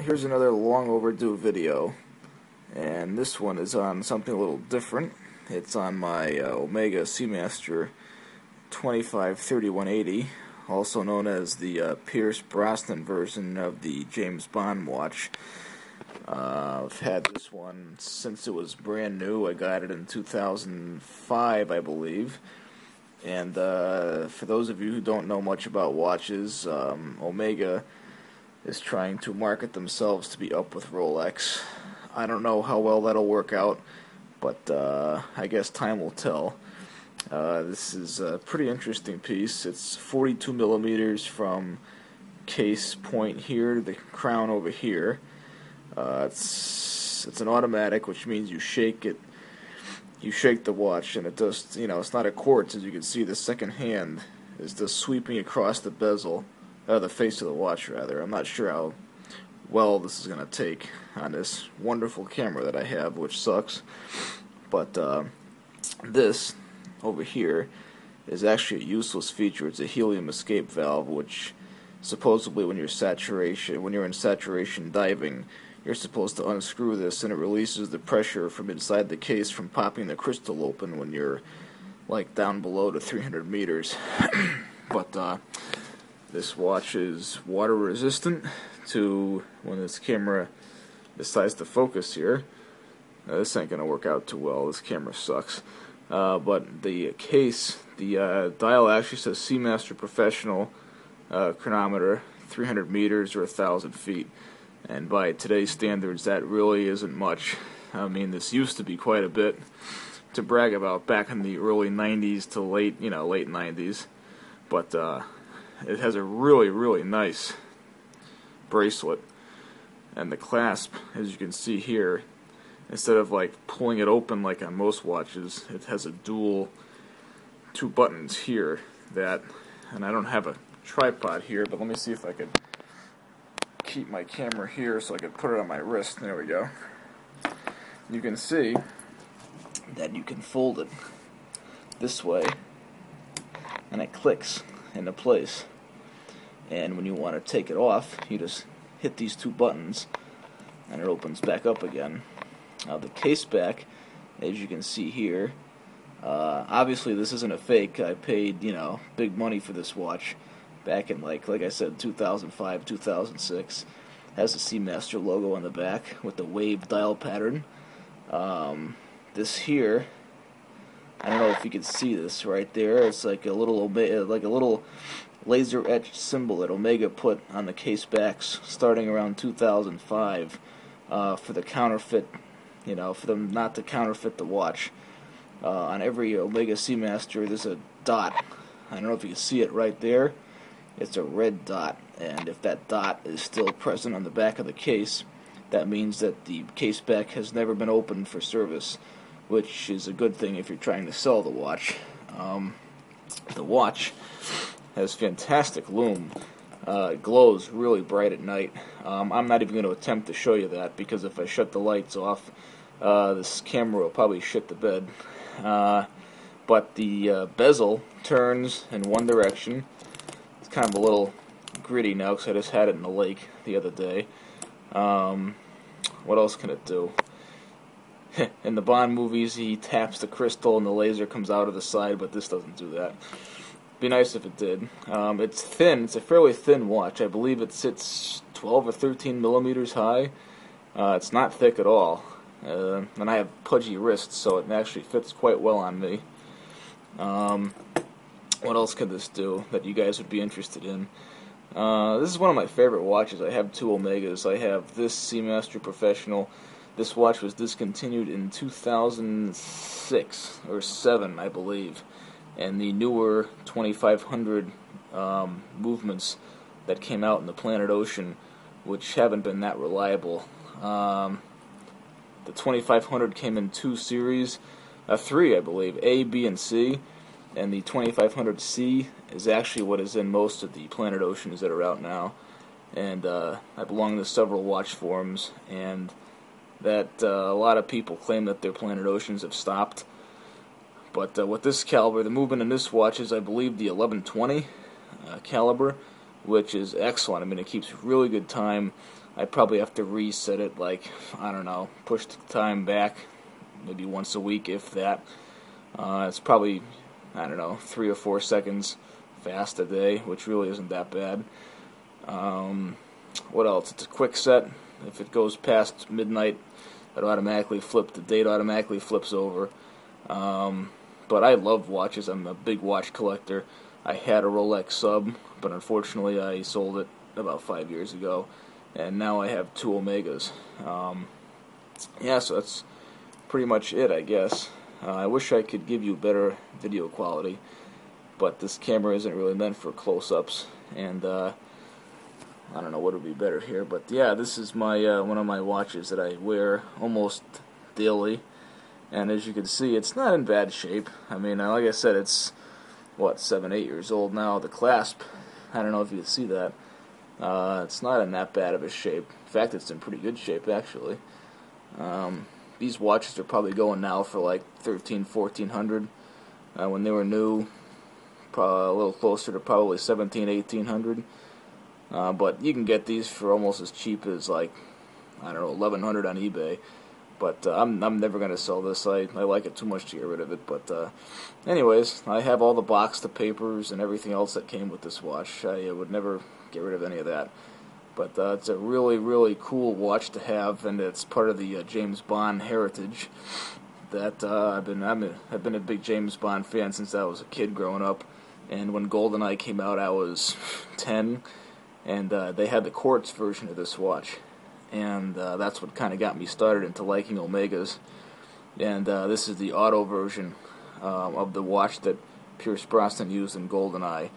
Here's another long overdue video, and this one is on something a little different. It's on my Omega Seamaster 253180, also known as the Pierce Brosnan version of the James Bond watch. I've had this one since it was brand new. I got it in 2005, I believe. And for those of you who don't know much about watches, Omega is trying to market themselves to be up with Rolex. I don't know how well that'll work out, but I guess time will tell. This is a pretty interesting piece. It's 42 millimeters from case point here to the crown over here. It's an automatic, which means you shake it. You shake the watch, and it does. It's not a quartz, as you can see. The second hand is just sweeping across the bezel, the face of the watch, rather. I'm not sure how well this is going to take on this wonderful camera that I have, which sucks. But this over here is actually a useless feature. It's a helium escape valve, which supposedly when you're in saturation diving, you're supposed to unscrew this, and it releases the pressure from inside the case from popping the crystal open when you're like down below to 300 meters. But this watch is water resistant to when this camera decides to focus here. This ain't gonna work out too well. This camera sucks. But the case, the dial actually says Seamaster Professional chronometer, 300 meters or 1,000 feet. And by today's standards, that really isn't much. I mean, this used to be quite a bit to brag about back in the early 90s to late 90s. But it has a really, really nice bracelet. And the clasp, as you can see here, instead of like pulling it open like on most watches, it has a dual two buttons here that, and I don't have a tripod here, but let me see if I could keep my camera here so I could put it on my wrist. There we go. You can see that you can fold it this way, and it clicks into place. And when you want to take it off, you just hit these two buttons, and it opens back up again. Now the case back, as you can see here, obviously this isn't a fake. I paid big money for this watch back in like I said, 2005, 2006. Has the Seamaster logo on the back with the wave dial pattern. This here, I don't know if you can see this right there. It's like a little laser etched symbol that Omega put on the case backs starting around 2005 for the counterfeit, for them not to counterfeit the watch. On every Omega Seamaster, there's a dot. I don't know if you can see it right there. It's a red dot, and if that dot is still present on the back of the case, that means that the case back has never been opened for service, which is a good thing if you're trying to sell the watch. The watch has fantastic lume. It glows really bright at night. I'm not even going to attempt to show you that, because if I shut the lights off, this camera will probably shit the bed. But the bezel turns in one direction. It's kind of a little gritty now because I just had it in the lake the other day. What else can it do? In the Bond movies, he taps the crystal and the laser comes out of the side, but this doesn't do that. Be nice if it did. It's thin. It's a fairly thin watch. I believe it sits 12 or 13 millimeters high. It's not thick at all. And I have pudgy wrists, so it actually fits quite well on me. What else could this do that you guys would be interested in? This is one of my favorite watches. I have two Omegas. I have this Seamaster Professional. This watch was discontinued in 2006 or 7, I believe. And the newer 2500 movements that came out in the Planet Ocean, which haven't been that reliable. The 2500 came in two series, three, I believe, A, B, and C. And the 2500C is actually what is in most of the Planet Oceans that are out now. And I belong to several watch forums, and that a lot of people claim that their Planet Oceans have stopped. But with this caliber, the movement in this watch is, I believe, the 1120 caliber, which is excellent. I mean, it keeps really good time. I probably have to reset it, like, I don't know, push the time back maybe once a week, if that. It's probably, I don't know, 3 or 4 seconds fast a day, which really isn't that bad. What else? It's a quick set. If it goes past midnight, it automatically the date automatically flips over. But I love watches. I'm a big watch collector. I had a Rolex Sub, but unfortunately I sold it about 5 years ago, and now I have 2 Omegas. Yeah, so that's pretty much it, I guess. I wish I could give you better video quality, but this camera isn't really meant for close-ups, and I don't know what would be better here. But yeah, this is my one of my watches that I wear almost daily, and as you can see, it's not in bad shape. I mean, like I said, it's, what, 7, 8 years old now. The clasp, I don't know if you can see that. It's not in that bad of a shape. In fact, it's in pretty good shape, actually. These watches are probably going now for like $1,300, $1,400. When they were new, probably a little closer to probably $1,700, $1,800. But you can get these for almost as cheap as, like, I don't know, $1,100 on eBay. But I'm never going to sell this. I like it too much to get rid of it. But anyways, I have all the box, the papers, and everything else that came with this watch. I would never get rid of any of that. But it's a really, really cool watch to have, and it's part of the James Bond heritage. That I've been a big James Bond fan since I was a kid growing up. And when GoldenEye came out, I was 10, and they had the quartz version of this watch. And that's what kind of got me started into liking Omegas. And this is the auto version of the watch that Pierce Brosnan used in GoldenEye.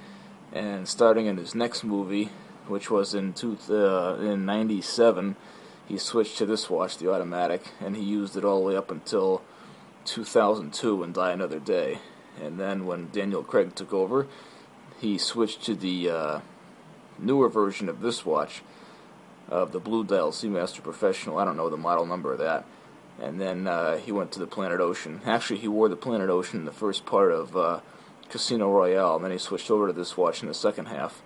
And starting in his next movie, which was in '97, he switched to this watch, the automatic, and he used it all the way up until 2002 and Die Another Day. And then when Daniel Craig took over, he switched to the newer version of this watch, of the Blue Dial Seamaster Professional. I don't know the model number of that. And then he went to the Planet Ocean. Actually, he wore the Planet Ocean in the first part of Casino Royale, and then he switched over to this watch in the second half.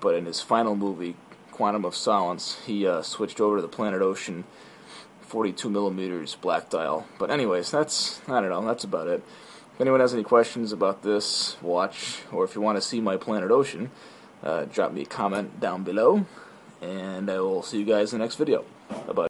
But in his final movie, Quantum of Solace, he switched over to the Planet Ocean 42mm black dial. But anyways, I don't know, that's about it. If anyone has any questions about this watch, or if you want to see my Planet Ocean, drop me a comment down below, and I will see you guys in the next video. Bye-bye.